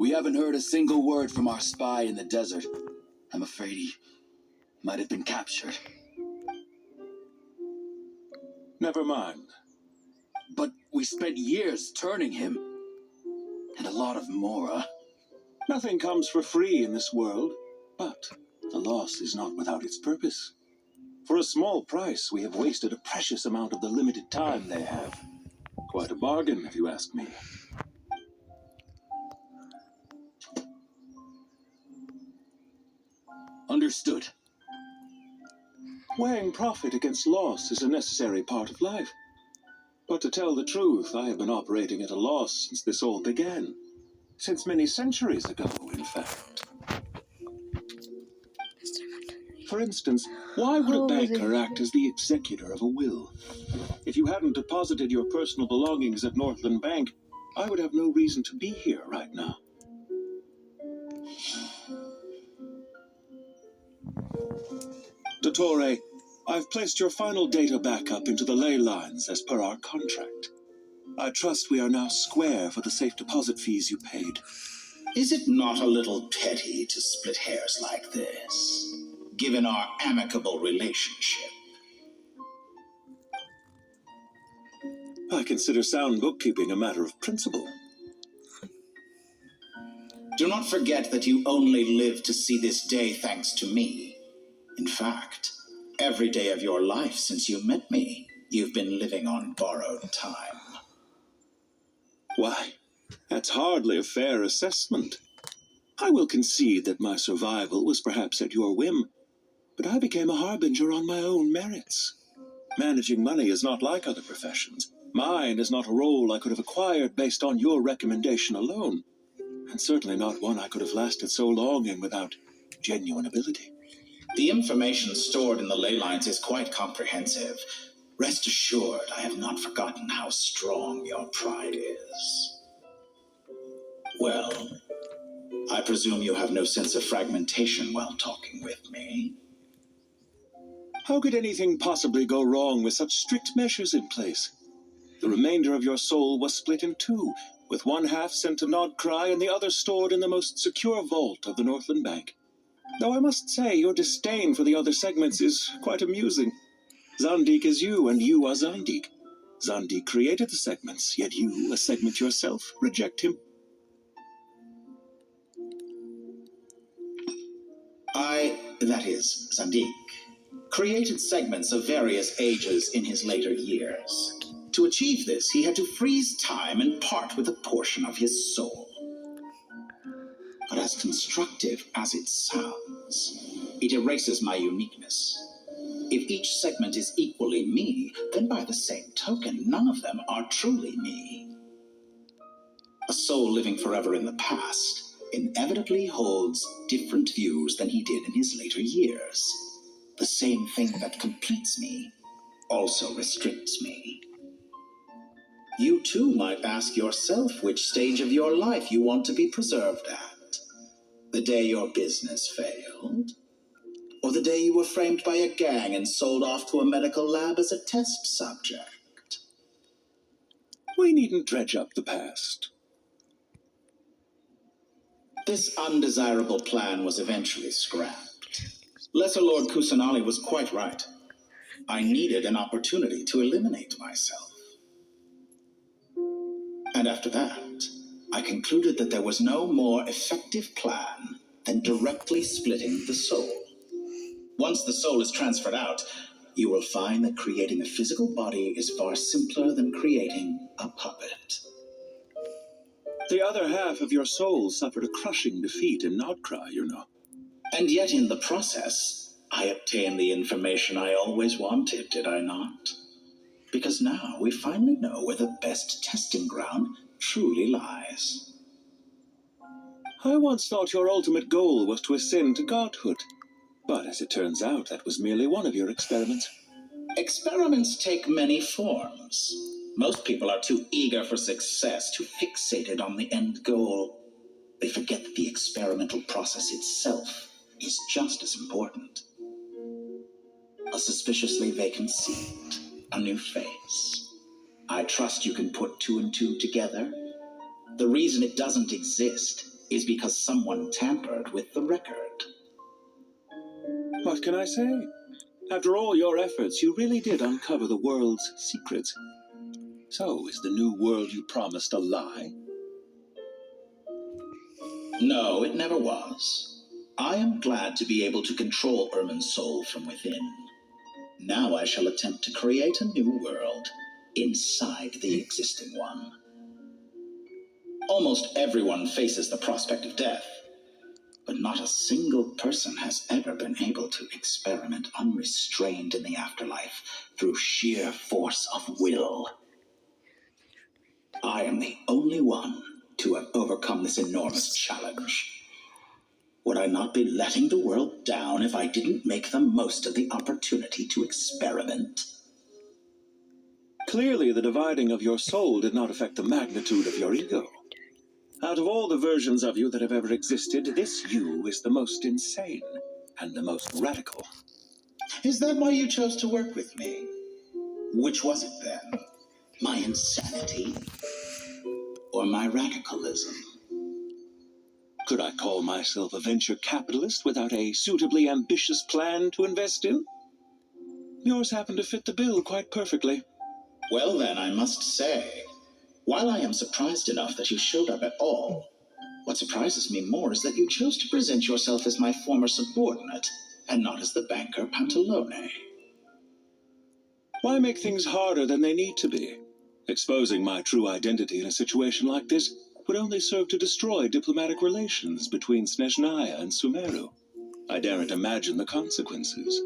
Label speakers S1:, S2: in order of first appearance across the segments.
S1: We haven't heard a single word from our spy in the desert. I'm afraid he might have been captured.
S2: Never mind.
S1: But we spent years turning him. And a lot of Mora.
S2: Nothing comes for free in this world, but the loss is not without its purpose. For a small price, we have wasted a precious amount of the limited time they have. Quite a bargain, if you ask me.
S1: Understood.
S2: Weighing profit against loss is a necessary part of life. But to tell the truth, I have been operating at a loss since this all began. Since many centuries ago, in fact. For instance, why would a banker act as the executor of a will? If you hadn't deposited your personal belongings at Northland Bank, I would have no reason to be here right now. Dottore, I've placed your final data backup into the ley lines as per our contract. I trust we are now square for the safe deposit fees you paid.
S3: Is it not a little petty to split hairs like this, given our amicable relationship?
S2: I consider sound bookkeeping a matter of principle.
S3: Do not forget that you only live to see this day thanks to me. In fact, every day of your life since you met me, you've been living on borrowed time.
S2: Why, that's hardly a fair assessment. I will concede that my survival was perhaps at your whim, but I became a harbinger on my own merits. Managing money is not like other professions. Mine is not a role I could have acquired based on your recommendation alone, and certainly not one I could have lasted so long in without genuine ability.
S3: The information stored in the ley lines is quite comprehensive. Rest assured, I have not forgotten how strong your pride is. Well, I presume you have no sense of fragmentation while talking with me.
S2: How could anything possibly go wrong with such strict measures in place? The remainder of your soul was split in two, with one half sent to Nodcry and the other stored in the most secure vault of the Northland Bank. Though I must say your disdain for the other segments is quite amusing. Zandik is you, and you are Zandik. Zandik created the segments, yet you, a segment yourself, reject him.
S3: That is, Zandik, created segments of various ages in his later years. To achieve this, he had to freeze time and part with a portion of his soul. But as constructive as it sounds, it erases my uniqueness. If each segment is equally me, then by the same token, none of them are truly me. A soul living forever in the past inevitably holds different views than he did in his later years. The same thing that completes me also restricts me. You too might ask yourself which stage of your life you want to be preserved at. The day your business failed, or the day you were framed by a gang and sold off to a medical lab as a test subject.
S2: We needn't dredge up the past.
S3: This undesirable plan was eventually scrapped. Lesser Lord Kusanali was quite right. I needed an opportunity to eliminate myself. And after that, I concluded that there was no more effective plan than directly splitting the soul. Once the soul is transferred out, you will find that creating a physical body is far simpler than creating a puppet.
S2: The other half of your soul suffered a crushing defeat in Nodcry, you know.
S3: And yet in the process, I obtained the information I always wanted, did I not? Because now we finally know where the best testing ground truly lies.
S2: I once thought your ultimate goal was to ascend to godhood. But as it turns out, that was merely one of your experiments.
S3: Experiments take many forms. Most people are too eager for success, too fixated on the end goal. They forget that the experimental process itself is just as important. A suspiciously vacant seat, a new face. I trust you can put two and two together. The reason it doesn't exist is because someone tampered with the record.
S2: What can I say? After all your efforts, you really did uncover the world's secrets. So, is the new world you promised a lie?
S3: No, it never was. I am glad to be able to control Irmin's soul from within. Now I shall attempt to create a new world inside the existing one. Almost everyone faces the prospect of death, but not a single person has ever been able to experiment unrestrained in the afterlife through sheer force of will. I am the only one to have overcome this enormous challenge. Would I not be letting the world down if I didn't make the most of the opportunity to experiment?
S2: Clearly, the dividing of your soul did not affect the magnitude of your ego. Out of all the versions of you that have ever existed, this you is the most insane and the most radical.
S3: Is that why you chose to work with me? Which was it then? My insanity or my radicalism?
S2: Could I call myself a venture capitalist without a suitably ambitious plan to invest in? Yours happened to fit the bill quite perfectly.
S3: Well then, I must say, while I am surprised enough that you showed up at all, what surprises me more is that you chose to present yourself as my former subordinate and not as the banker Pantalone.
S2: Why make things harder than they need to be? Exposing my true identity in a situation like this would only serve to destroy diplomatic relations between Snezhnaya and Sumeru. I daren't imagine the consequences.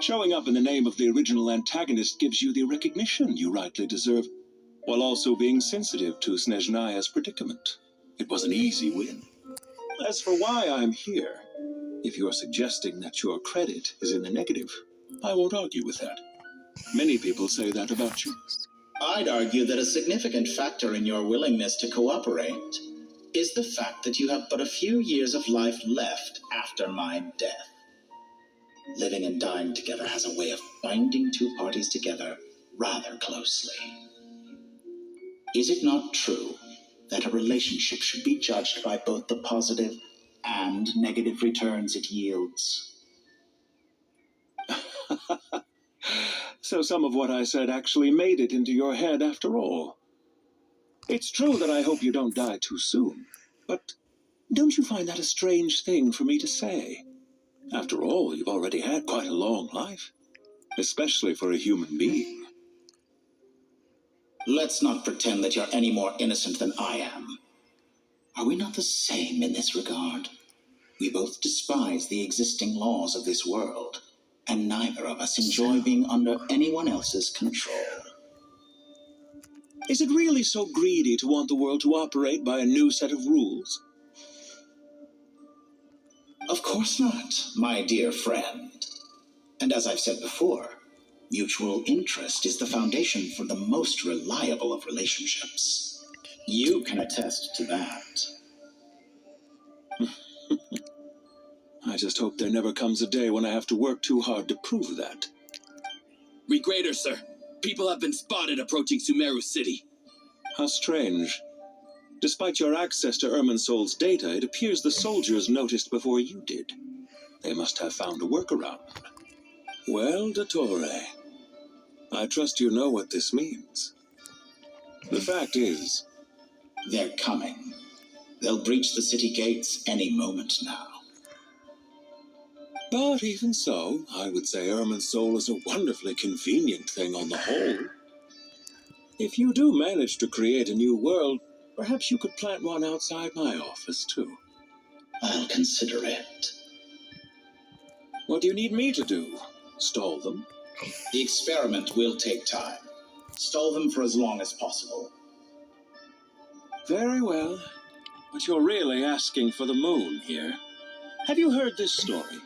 S2: Showing up in the name of the original antagonist gives you the recognition you rightly deserve, while also being sensitive to Snezhnaya's predicament. It was an easy win. As for why I'm here, if you're suggesting that your credit is in the negative, I won't argue with that. Many people say that about you.
S3: I'd argue that a significant factor in your willingness to cooperate is the fact that you have but a few years of life left after my death. Living and dying together has a way of binding two parties together rather closely. Is it not true that a relationship should be judged by both the positive and negative returns it yields?
S2: So some of what I said actually made it into your head after all. It's true that I hope you don't die too soon, but don't you find that a strange thing for me to say? After all, you've already had quite a long life, especially for a human being.
S3: Let's not pretend that you're any more innocent than I am. Are we not the same in this regard? We both despise the existing laws of this world, and neither of us enjoy being under anyone else's control.
S2: Is it really so greedy to want the world to operate by a new set of rules?
S3: Of course not, my dear friend. And as I've said before, mutual interest is the foundation for the most reliable of relationships. You can attest to that.
S2: I just hope there never comes a day when I have to work too hard to prove that.
S1: Read greater, sir. People have been spotted approaching Sumeru City.
S2: How strange. Despite your access to Irminsol's data, it appears the soldiers noticed before you did. They must have found a workaround. Well, Dottore, I trust you know what this means. The fact is,
S3: They're coming. They'll breach the city gates any moment now.
S2: but even so, I would say Irminsol is a wonderfully convenient thing on the whole. If you do manage to create a new world, perhaps you could plant one outside my office, too.
S3: I'll consider it.
S2: What do you need me to do? Stall them?
S3: The experiment will take time. Stall them for as long as possible.
S2: Very well. But you're really asking for the moon here. Have you heard this story?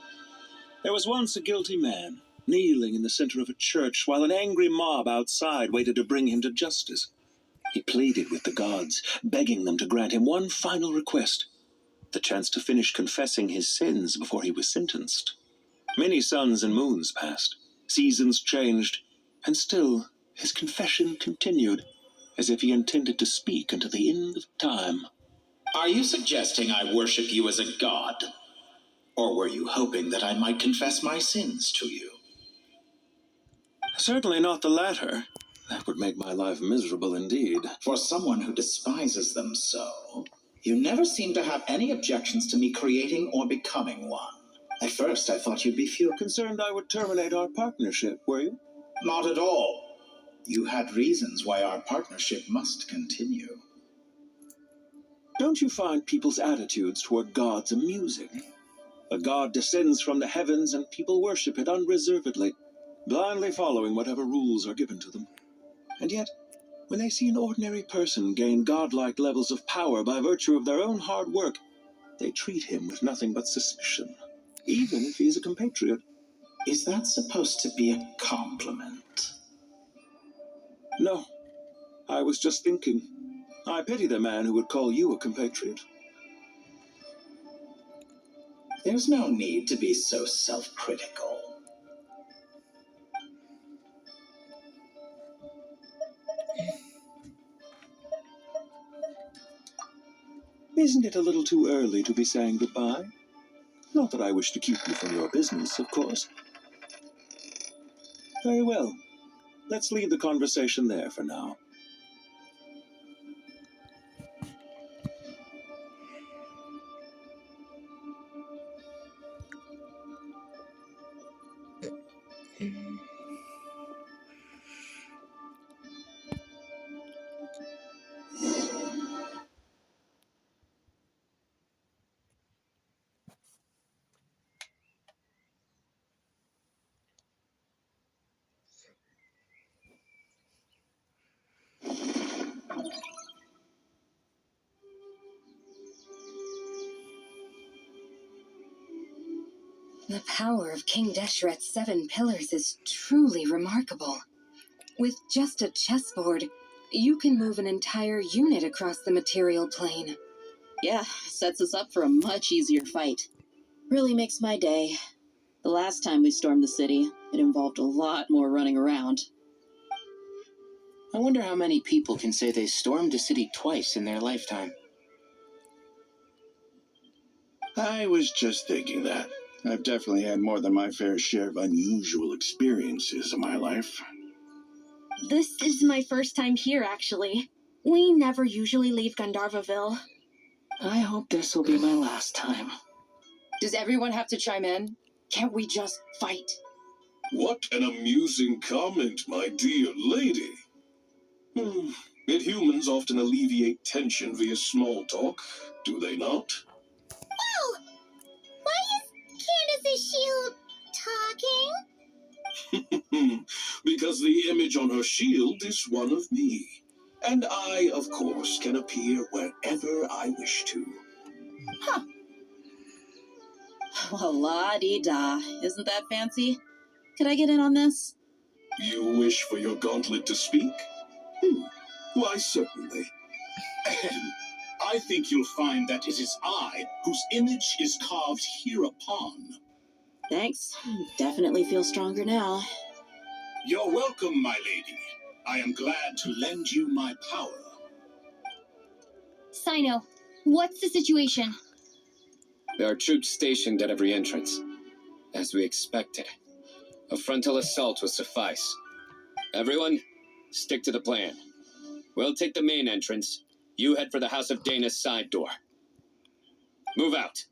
S2: There was once a guilty man, kneeling in the center of a church while an angry mob outside waited to bring him to justice. He pleaded with the gods, begging them to grant him one final request, the chance to finish confessing his sins before he was sentenced. Many suns and moons passed, seasons changed, and still his confession continued, as if he intended to speak until the end of time.
S3: Are you suggesting I worship you as a god? Or were you hoping that I might confess my sins to you?
S2: Certainly not the latter. That would make my life miserable indeed.
S3: For someone who despises them so, you never seem to have any objections to me creating or becoming one. At first, I thought you'd be furious.
S2: Concerned I would terminate our partnership, were you?
S3: Not at all. You had reasons why our partnership must continue.
S2: Don't you find people's attitudes toward gods amusing? A god descends from the heavens and people worship it unreservedly, blindly following whatever rules are given to them. And yet, when they see an ordinary person gain godlike levels of power by virtue of their own hard work, they treat him with nothing but suspicion, even if he is a compatriot.
S3: Is that supposed to be a compliment?
S2: No, I was just thinking. I pity the man who would call you a compatriot.
S3: There's no need to be so self-critical.
S2: Isn't it a little too early to be saying goodbye? Not that I wish to keep you from your business, of course. Very well. Let's leave the conversation there for now.
S4: The power of King Deshret's 7 pillars is truly remarkable. With just a chessboard, you can move an entire unit across the material plane.
S5: Yeah, sets us up for a much easier fight. Really makes my day. The last time we stormed the city, it involved a lot more running around.
S6: I wonder how many people can say they stormed a city twice in their lifetime.
S7: I was just thinking that. I've definitely had more than my fair share of unusual experiences in my life.
S8: This is my first time here, actually. We never usually leave Gandharvaville.
S6: I hope this will be my last time.
S5: Does everyone have to chime in? Can't we just fight?
S9: What an amusing comment, my dear lady. Yet humans often alleviate tension via small talk, do they not?
S8: Oh! Why is Candace's shield talking?
S9: Because the image on her shield is one of me. And I, of course, can appear wherever I wish to.
S5: Well, la-dee-da. Isn't that fancy? Could I get in on this?
S9: You wish for your gauntlet to speak? Why, certainly.
S10: I think you'll find that it is I whose image is carved hereupon.
S5: Thanks. Definitely feel stronger now.
S10: You're welcome, my lady. I am glad to lend you my power.
S8: Sino, what's the situation?
S11: There are troops stationed at every entrance. As we expected. A frontal assault will suffice. Everyone, stick to the plan. We'll take the main entrance. You head for the House of Dana's side door. Move out.